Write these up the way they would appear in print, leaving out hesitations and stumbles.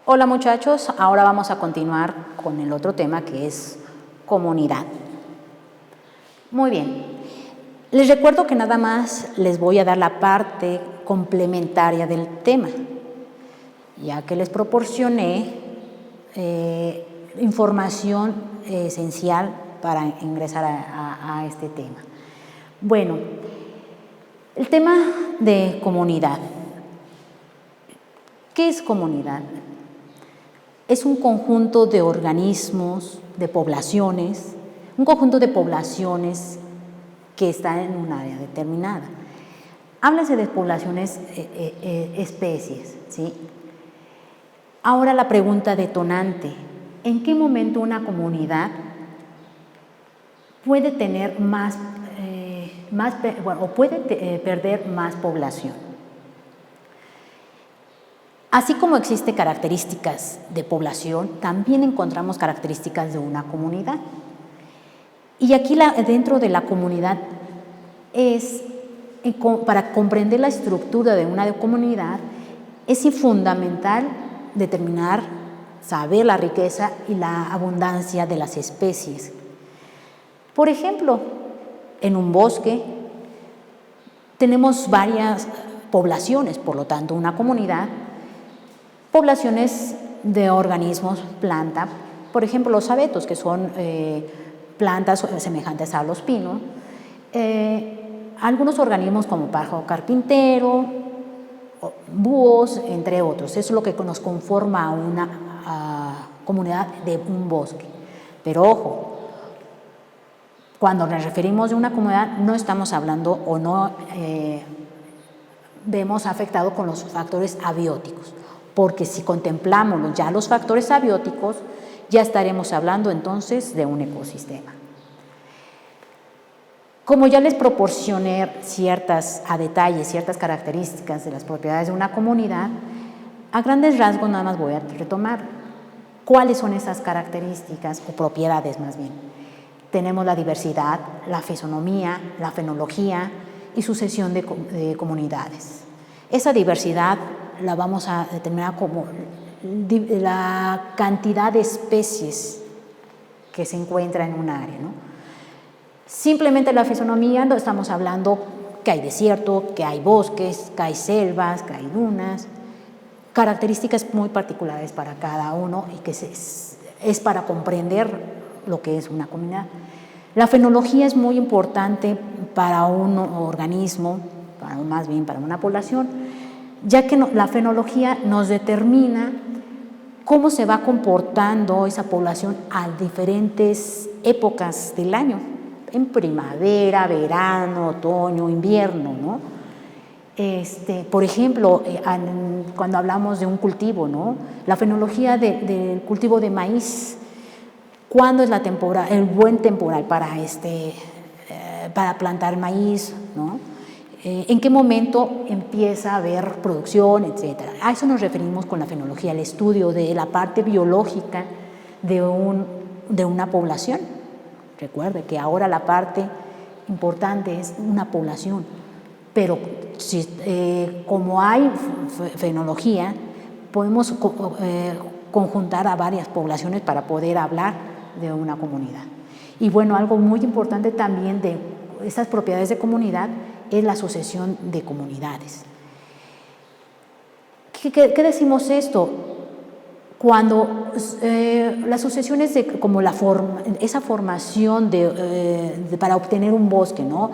Hola muchachos, ahora vamos a continuar con el otro tema que es comunidad. Muy bien, les recuerdo que nada más les voy a dar la parte complementaria del tema, ya que les proporcioné información esencial para ingresar a este tema. Bueno, el tema de comunidad. ¿Qué es comunidad? Es un conjunto de organismos, de poblaciones, un conjunto de poblaciones que están en un área determinada. Háblase de poblaciones, especies, ¿sí? Ahora la pregunta detonante, ¿en qué momento una comunidad puede tener o puede perder más población? Así como existen características de población, también encontramos características de una comunidad. Y aquí dentro de la comunidad para comprender la estructura de una comunidad, es fundamental determinar, saber la riqueza y la abundancia de las especies. Por ejemplo, en un bosque tenemos varias poblaciones, por lo tanto, una comunidad, poblaciones de organismos, planta, por ejemplo, los abetos, que son plantas semejantes a los pinos, algunos organismos como pájaro carpintero, búhos, entre otros. Eso es lo que nos conforma a una comunidad de un bosque. Pero ojo, cuando nos referimos a una comunidad no estamos hablando o no vemos afectado con los factores abióticos, porque si contemplamos ya los factores abióticos, ya estaremos hablando entonces de un ecosistema. Como ya les proporcioné a detalle ciertas características de las propiedades de una comunidad, a grandes rasgos nada más voy a retomar cuáles son esas características o propiedades más bien. Tenemos la diversidad, la fisonomía, la fenología y sucesión de comunidades. Esa diversidad la vamos a determinar como la cantidad de especies que se encuentra en un área, ¿no? Simplemente la fisonomía, no estamos hablando que hay desierto, que hay bosques, que hay selvas, que hay dunas, características muy particulares para cada uno y que es para comprender lo que es una comunidad. La fenología es muy importante para un organismo, más bien para una población, ya que la fenología nos determina cómo se va comportando esa población a diferentes épocas del año, en primavera, verano, otoño, invierno, ¿no? Por ejemplo, cuando hablamos de un cultivo, ¿no? La fenología del cultivo de maíz, ¿cuándo es el buen temporal para plantar maíz, ¿no? ¿En qué momento empieza a haber producción, etcétera? A eso nos referimos con la fenología, el estudio de la parte biológica de una población. Recuerde que ahora la parte importante es una población, pero como hay fenología, podemos conjuntar a varias poblaciones para poder hablar de una comunidad. Y bueno, algo muy importante también de estas propiedades de comunidad es la sucesión de comunidades. ¿Qué decimos esto? Cuando las sucesiones como esa formación para obtener un bosque, ¿no?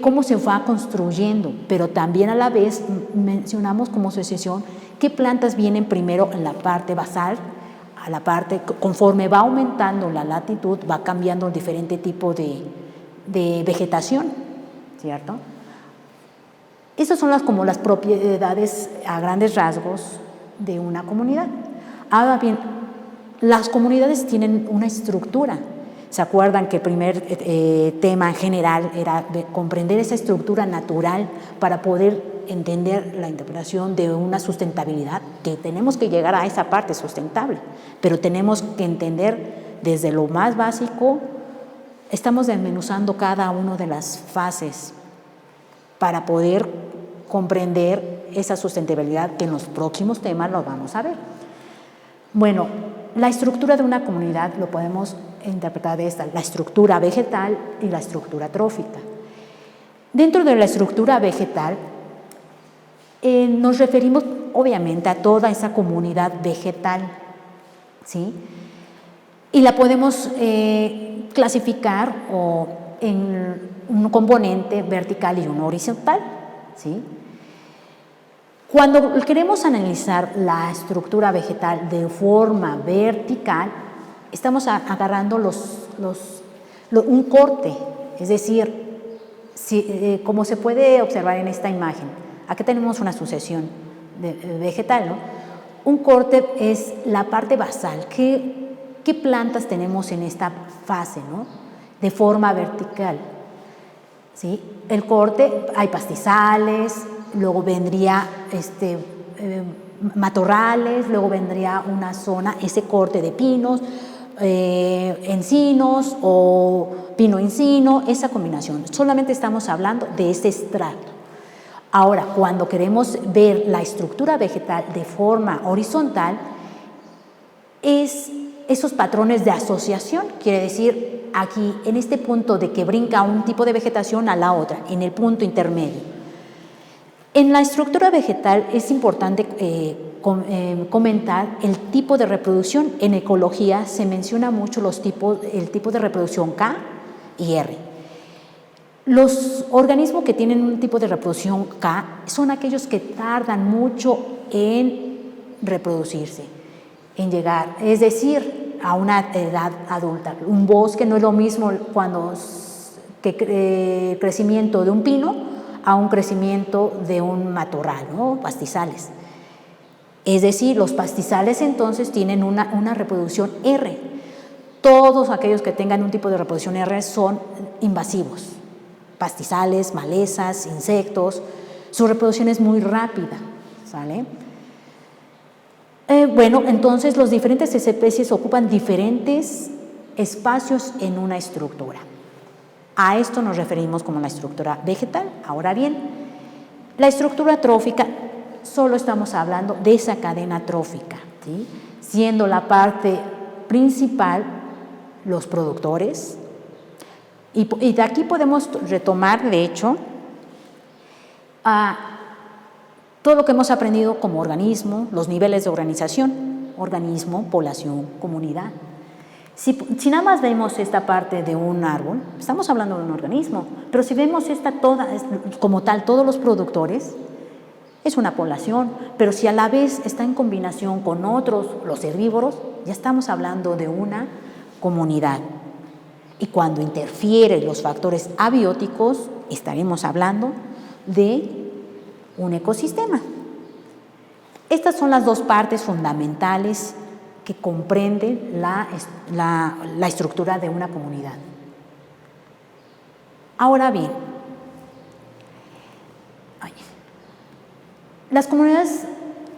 Cómo se va construyendo, pero también a la vez mencionamos como sucesión qué plantas vienen primero en la parte basal, a la parte, conforme va aumentando la latitud, va cambiando diferente tipo de vegetación, ¿cierto? Esas son como las propiedades a grandes rasgos de una comunidad. Ahora bien, las comunidades tienen una estructura. ¿Se acuerdan que el primer tema en general era de comprender esa estructura natural para poder entender la interpretación de una sustentabilidad? Que tenemos que llegar a esa parte sustentable, pero tenemos que entender desde lo más básico, estamos desmenuzando cada una de las fases para poder comprender esa sustentabilidad que en los próximos temas lo vamos a ver. Bueno, la estructura de una comunidad lo podemos interpretar de esta, la estructura vegetal y la estructura trófica. Dentro de la estructura vegetal nos referimos obviamente a toda esa comunidad vegetal, ¿sí? Y la podemos clasificar en un componente vertical y uno horizontal, ¿sí? Cuando queremos analizar la estructura vegetal de forma vertical, estamos agarrando un corte, es decir, como se puede observar en esta imagen, aquí tenemos una sucesión vegetal, ¿no? Un corte es la parte basal. ¿Qué plantas tenemos en esta fase, ¿no? De forma vertical, ¿sí? El corte, hay pastizales, luego vendría matorrales, luego vendría una zona, ese corte de pinos, encinos o pino-encino, esa combinación. Solamente estamos hablando de ese estrato. Ahora, cuando queremos ver la estructura vegetal de forma horizontal, es esos patrones de asociación, quiere decir aquí en este punto de que brinca un tipo de vegetación a la otra, en el punto intermedio. En la estructura vegetal es importante comentar el tipo de reproducción. En ecología se menciona mucho el tipo de reproducción K y R. Los organismos que tienen un tipo de reproducción K son aquellos que tardan mucho en reproducirse, en llegar, es decir, a una edad adulta. Un bosque no es lo mismo que crecimiento de un pino a un crecimiento de un matorral, ¿no? Pastizales. Es decir, los pastizales entonces tienen una reproducción R. Todos aquellos que tengan un tipo de reproducción R son invasivos. Pastizales, malezas, insectos, su reproducción es muy rápida, ¿sale? Bueno, entonces los diferentes especies ocupan diferentes espacios en una estructura. A esto nos referimos como la estructura vegetal. Ahora bien, la estructura trófica, solo estamos hablando de esa cadena trófica, ¿sí? Siendo la parte principal los productores. Y de aquí podemos retomar, de hecho, todo lo que hemos aprendido como organismo, los niveles de organización, organismo, población, comunidad. Si nada más vemos esta parte de un árbol, estamos hablando de un organismo, pero si vemos como tal, todos los productores, es una población, pero si a la vez está en combinación con otros, los herbívoros, ya estamos hablando de una comunidad. Y cuando interfieren los factores abióticos, estaremos hablando de un ecosistema. Estas son las dos partes fundamentales que comprenden la estructura de una comunidad. Ahora bien, las comunidades,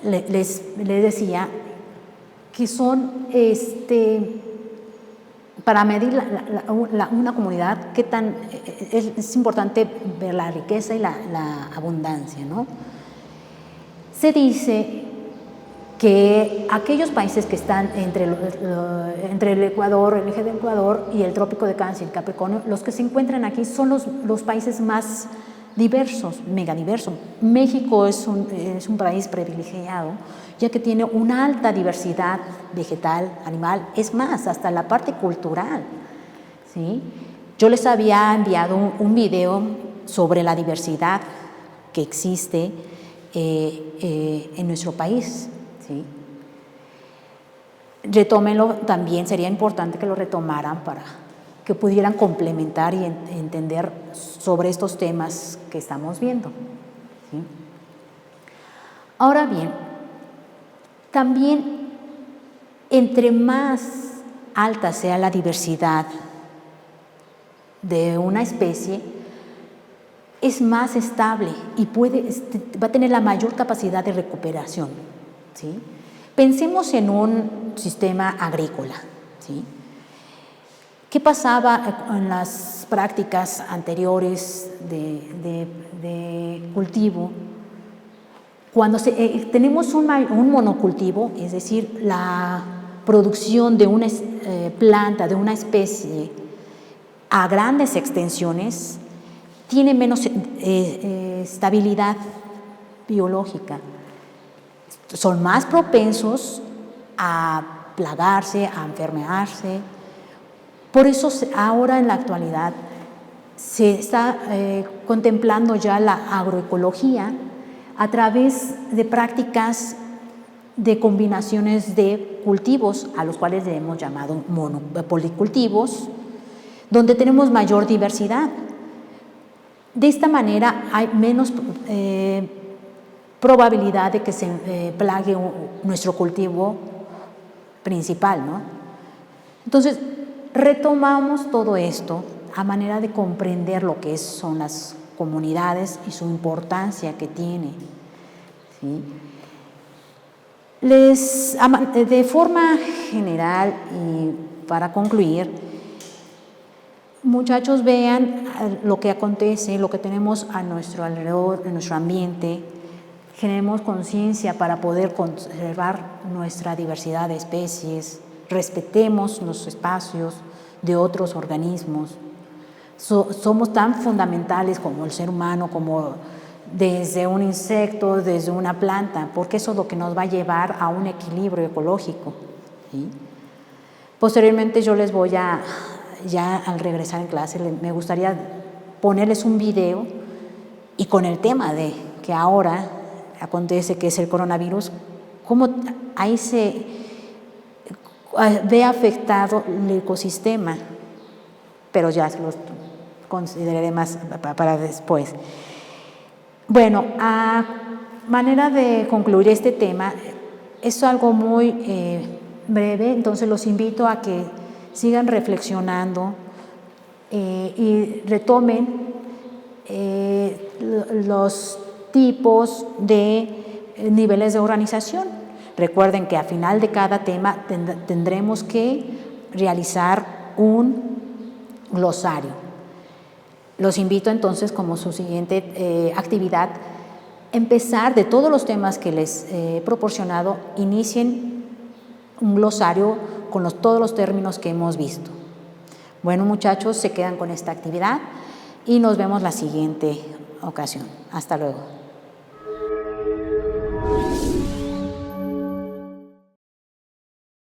les decía, que son para medir una comunidad, es importante ver la riqueza y la abundancia, ¿no? Se dice que aquellos países que están entre el Ecuador, el eje del Ecuador y el trópico de Cáncer y Capricornio, los que se encuentran aquí son los países más diversos, megadiversos. México es un país privilegiado, ya que tiene una alta diversidad vegetal, animal, es más, hasta la parte cultural, ¿sí? Yo les había enviado un video sobre la diversidad que existe en nuestro país, ¿sí? Retómenlo, también sería importante que lo retomaran para que pudieran complementar y entender sobre estos temas que estamos viendo, ¿sí? Ahora bien, también entre más alta sea la diversidad de una especie, es más estable y va a tener la mayor capacidad de recuperación, ¿sí? Pensemos en un sistema agrícola, ¿sí? ¿Qué pasaba en las prácticas anteriores de cultivo? Cuando tenemos un monocultivo, es decir, la producción de una planta, de una especie a grandes extensiones, tiene menos estabilidad biológica. Son más propensos a plagarse, a enfermarse. Por eso ahora en la actualidad se está contemplando ya la agroecología a través de prácticas de combinaciones de cultivos, a los cuales le hemos llamado policultivos, donde tenemos mayor diversidad. De esta manera hay menos probabilidad de que se plague nuestro cultivo principal, ¿no? Entonces, retomamos todo esto a manera de comprender lo que son las comunidades y su importancia que tiene, ¿sí? De forma general y para concluir, muchachos, vean lo que acontece, lo que tenemos a nuestro alrededor, en nuestro ambiente, generemos conciencia para poder conservar nuestra diversidad de especies, respetemos los espacios de otros organismos. Somos tan fundamentales como el ser humano, como desde un insecto, desde una planta, porque eso es lo que nos va a llevar a un equilibrio ecológico, ¿sí? Posteriormente yo les voy a, ya al regresar en clase, me gustaría ponerles un video y con el tema de que ahora acontece, que es el coronavirus, cómo ahí se ve afectado el ecosistema, pero ya los consideraré más para después. Bueno, a manera de concluir este tema, es algo muy breve, entonces los invito a que sigan reflexionando y retomen los tipos de niveles de organización. Recuerden que al final de cada tema tendremos que realizar un glosario. Los invito entonces, como su siguiente actividad, empezar de todos los temas que les he proporcionado, inicien un glosario con todos los términos que hemos visto. Bueno, muchachos, se quedan con esta actividad y nos vemos la siguiente ocasión. Hasta luego.